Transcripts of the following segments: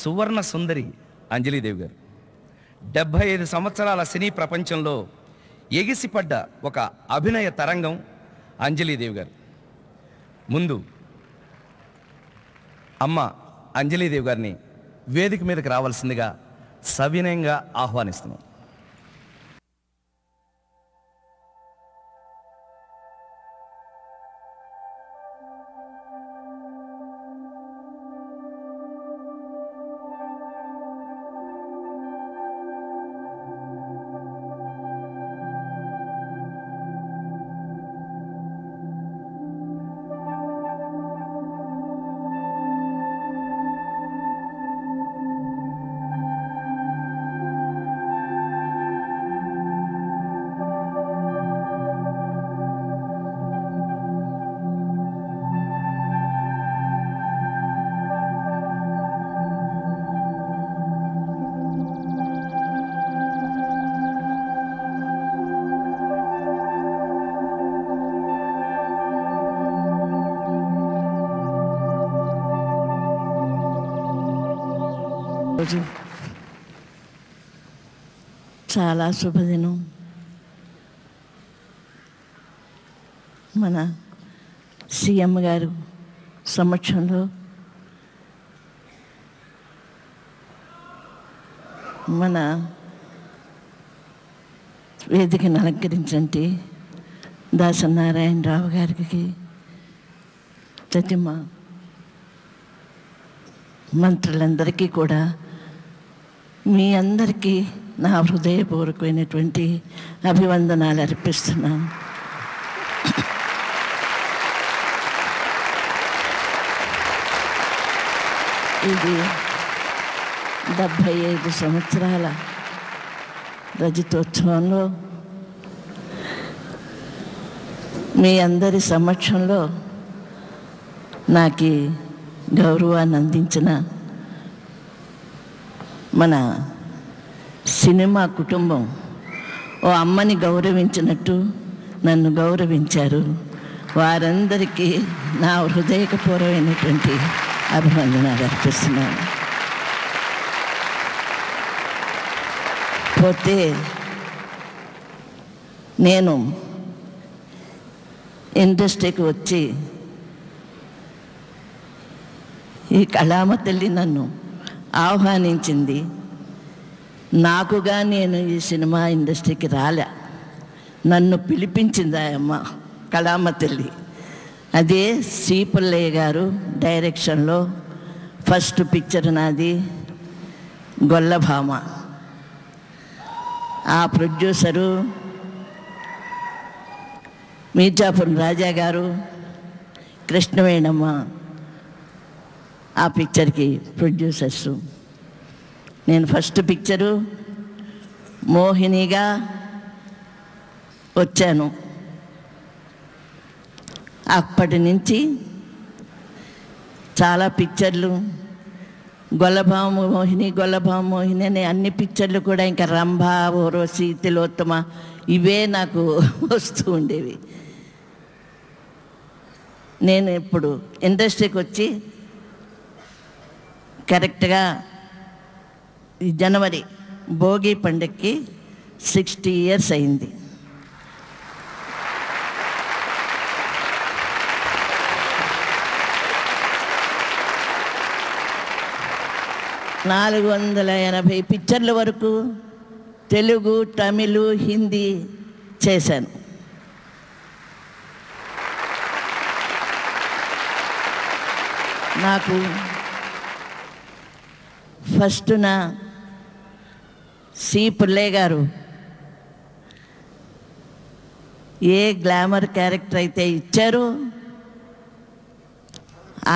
సువర్ణ సుందరి అంజలీదేవి గారు. 75 సంవత్సరాల సినీ ప్రపంచంలో ఎగిసిపడ్డ ఒక అభినయ తరంగం అంజలీదేవి గారు. ముందు అమ్మ అంజలీదేవి గారిని వేదిక మీదకి రావాల్సిందిగా సవినయంగా ఆహ్వానిస్తున్నాం. రోజు చాలా శుభదినం. మన సీఎం గారు సమక్షంలో మన వేదికను అలంకరించండి దాసనారాయణరావు గారికి, ప్రతిమ మంత్రులందరికీ కూడా మీ అందరికీ నా హృదయపూర్వకమైనటువంటి అభివందనాలు అర్పిస్తున్నాను. ఇది 75 సంవత్సరాల రజతోత్సవంలో మీ అందరి సమక్షంలో నాకు గౌరవాన్ని అందించిన మన సినిమా కుటుంబం ఓ అమ్మని గౌరవించినట్టు నన్ను గౌరవించారు. వారందరికీ నా హృదయపూర్వకమైనటువంటి అభివందనాలు అర్పిస్తున్నాను. పోతే నేను ఇండస్ట్రీకి వచ్చి ఈ కళామ తల్లి నన్ను ఆహ్వానించింది. నాకుగా నేను ఈ సినిమా ఇండస్ట్రీకి రాలే, నన్ను పిలిపించింది ఆ అమ్మ కళామ తల్లి. అదే సి పుల్లయ్య గారు డైరెక్షన్లో ఫస్ట్ పిక్చర్ నాది గొల్లభామ. ఆ ప్రొడ్యూసరు మీర్జాపురం రాజా గారు, కృష్ణవేణమ్మ ఆ పిక్చర్కి ప్రొడ్యూసర్సు. నేను ఫస్ట్ పిక్చరు మోహినిగా వచ్చాను. అప్పటి నుంచి చాలా పిక్చర్లు గొల్లభామ మోహిని అనే అన్ని పిక్చర్లు కూడా ఇంకా రంభ, ఊర్వశి, తిలోత్తమ ఇవే నాకు వస్తూ ఉండేవి. నేను ఇప్పుడు ఇండస్ట్రీకి వచ్చి కరెక్ట్గా ఈ జనవరి భోగి పండుగకి 60 years అయింది. నాలుగు 480 పిక్చర్ల వరకు తెలుగు, తమిళ్, హిందీ చేశాను. నాకు ఫస్ట్ నా సి పుల్లయ్య గారు ఏ గ్లామర్ క్యారెక్టర్ అయితే ఇచ్చారో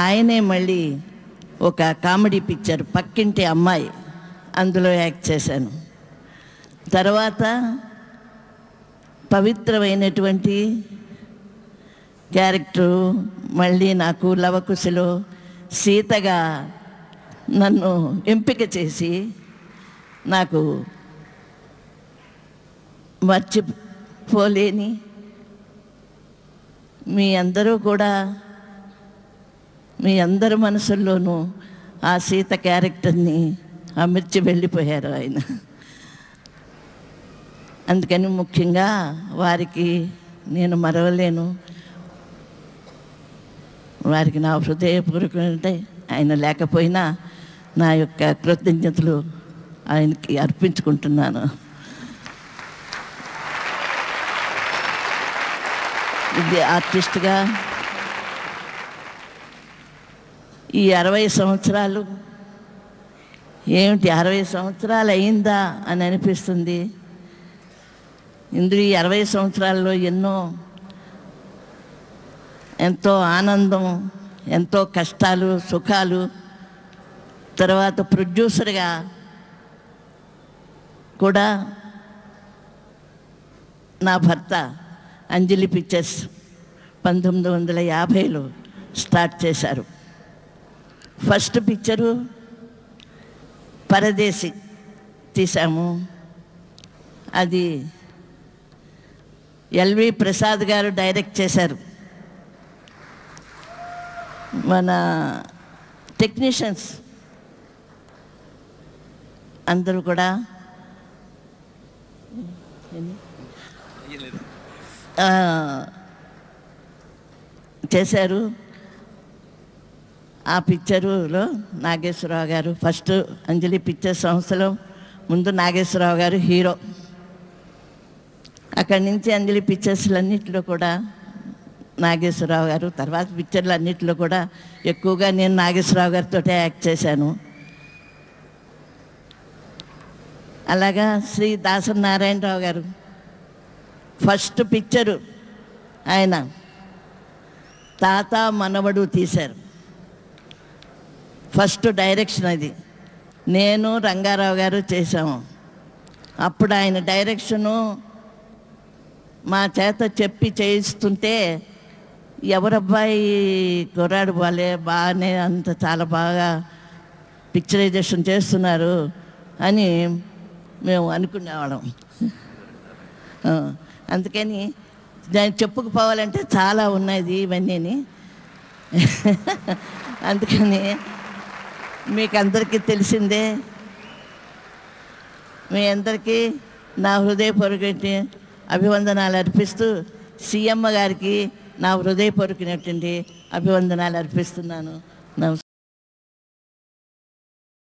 ఆయనే మళ్ళీ ఒక కామెడీ పిక్చర్ పక్కింటి అమ్మాయి అందులో యాక్ట్ చేశాను. తర్వాత పవిత్రమైనటువంటి క్యారెక్టరు మళ్ళీ నాకు లవకుశలో సీతగా నన్ను ఎంపిక చేసి నాకు మర్చిపోలేని మీ అందరూ కూడా మీ అందరి మనసుల్లోనూ ఆ సీత క్యారెక్టర్ని అమర్చి వెళ్ళిపోయారు ఆయన. అందుకని ముఖ్యంగా వారికి నేను మరవలేను. వారికి నా హృదయపూర్వకంగా ఆయన లేకపోయినా నా యొక్క కృతజ్ఞతలు ఆయనకి అర్పించుకుంటున్నాను. ఇది ఆర్టిస్ట్గా ఈ 60 సంవత్సరాలు ఏమిటి 60 సంవత్సరాలు అయిందా అని అనిపిస్తుంది. ఇందులో ఈ 60 సంవత్సరాల్లో ఎంతో ఆనందం, ఎంతో కష్టాలు, సుఖాలు, తర్వాత ప్రొడ్యూసర్గా కూడా నా భర్త అంజలి పిక్చర్స్ 1950లో స్టార్ట్ చేశారు. ఫస్ట్ పిక్చరు పరదేశి తీసాము. అది ఎల్వి ప్రసాద్ గారు డైరెక్ట్ చేశారు. మన టెక్నీషియన్స్ అందరూ కూడా చేశారు. ఆ పిక్చరులో నాగేశ్వరరావు గారు ఫస్ట్ అంజలి పిక్చర్ సంస్థలో ముందు నాగేశ్వరరావు గారు హీరో. అక్కడి నుంచి అంజలి పిక్చర్స్లన్నింటిలో కూడా నాగేశ్వరరావు గారు, తర్వాత పిక్చర్లు అన్నింటిలో కూడా ఎక్కువగా నేను నాగేశ్వరరావు గారితో యాక్ట్ చేశాను. అలాగా శ్రీ దాసరి నారాయణరావు గారు ఫస్ట్ పిక్చరు ఆయన తాత మనవడు తీశారు. ఫస్ట్ డైరెక్షన్ అది. నేను రంగారావు గారు చేశాము. అప్పుడు ఆయన డైరెక్షను మా చేత చెప్పి చేయిస్తుంటే ఎవరబ్బాయి కుర్రాడు బాగానే అంత చాలా బాగా పిక్చరైజేషన్ చేస్తున్నారు అని మేము అనుకునేవాళ్ళం. అందుకని దాన్ని చెప్పుకుపోవాలంటే చాలా ఉన్నది ఇవన్నీ. అందుకని మీకు అందరికీ తెలిసిందే. మీ అందరికీ నా హృదయపూర్వక అభివందనాలు అర్పిస్తూ సీఎమ్మ గారికి నా హృదయపూర్వకమైనటువంటి అభివందనాలు అర్పిస్తున్నాను. నమస్కారం.